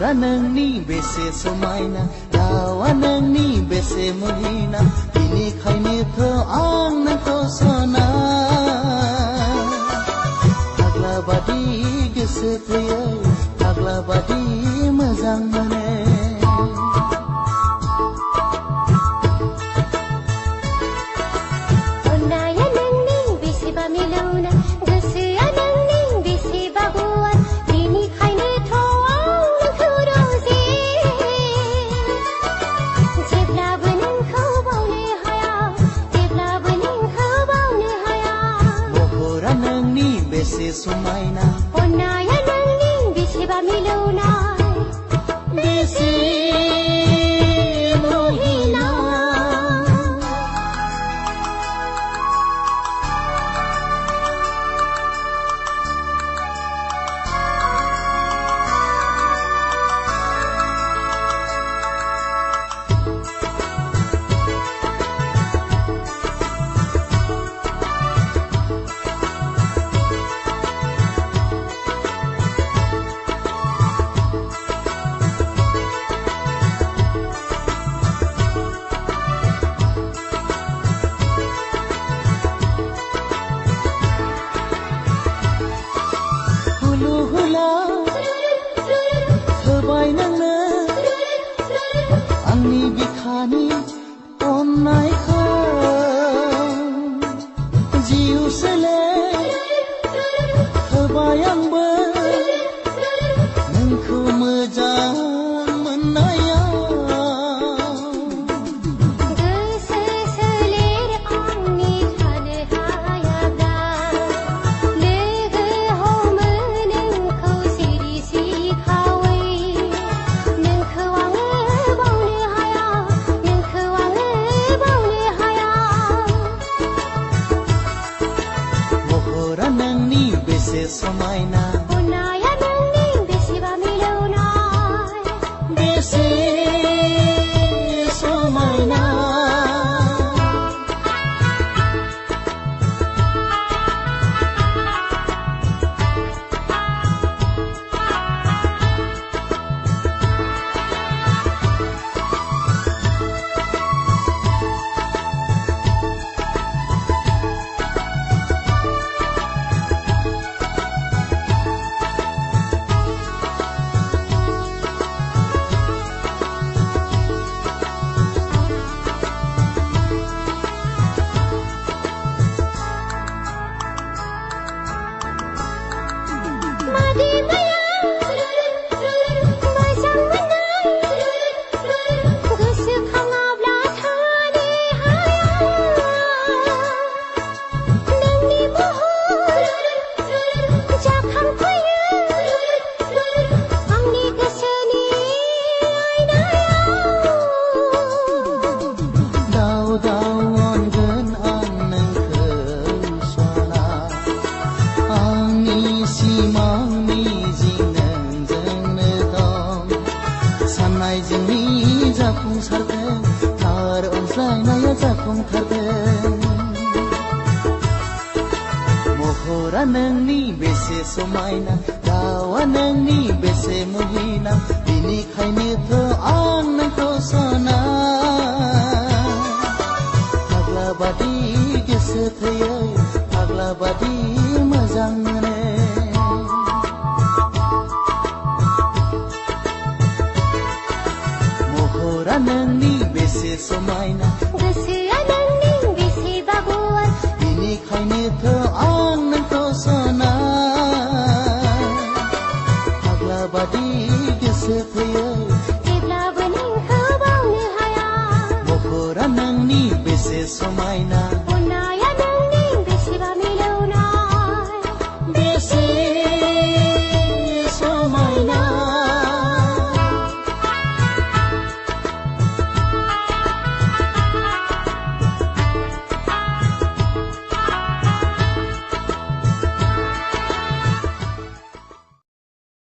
महरा नोंनि बेसे समायना रावा नोंनि बेसे मुहिना बिनिखायनोथ' आं नोंखौ सना फाग्ला बादि गोसो फैयो फाग्ला बादि मोजां मोनो बेसे समायना अननाया नोंनि बेसेबा मिलौनाय बेसे मुहिना होबाय नोंनो आंनि बिखानि अननायखौ जिउ सोले होबाय आंबो नोंखौ मोजां मोननाया नोंनि बेसे समायना अननाया नोंनि बेसेबा मिलौनाय बेसे समायना जोंनि जाफुंसारदों थार अनज्लायनाया जाफुंथारदों महरा नोंनि बेसे समायना रावा नोंनि बेसे मुहिना बिनिखायनोथ' आं नोंखौ सना फाग्ला बादि गोसो थैयो फाग्ला बादि मोजां मोनो नोंनि बेसे समायना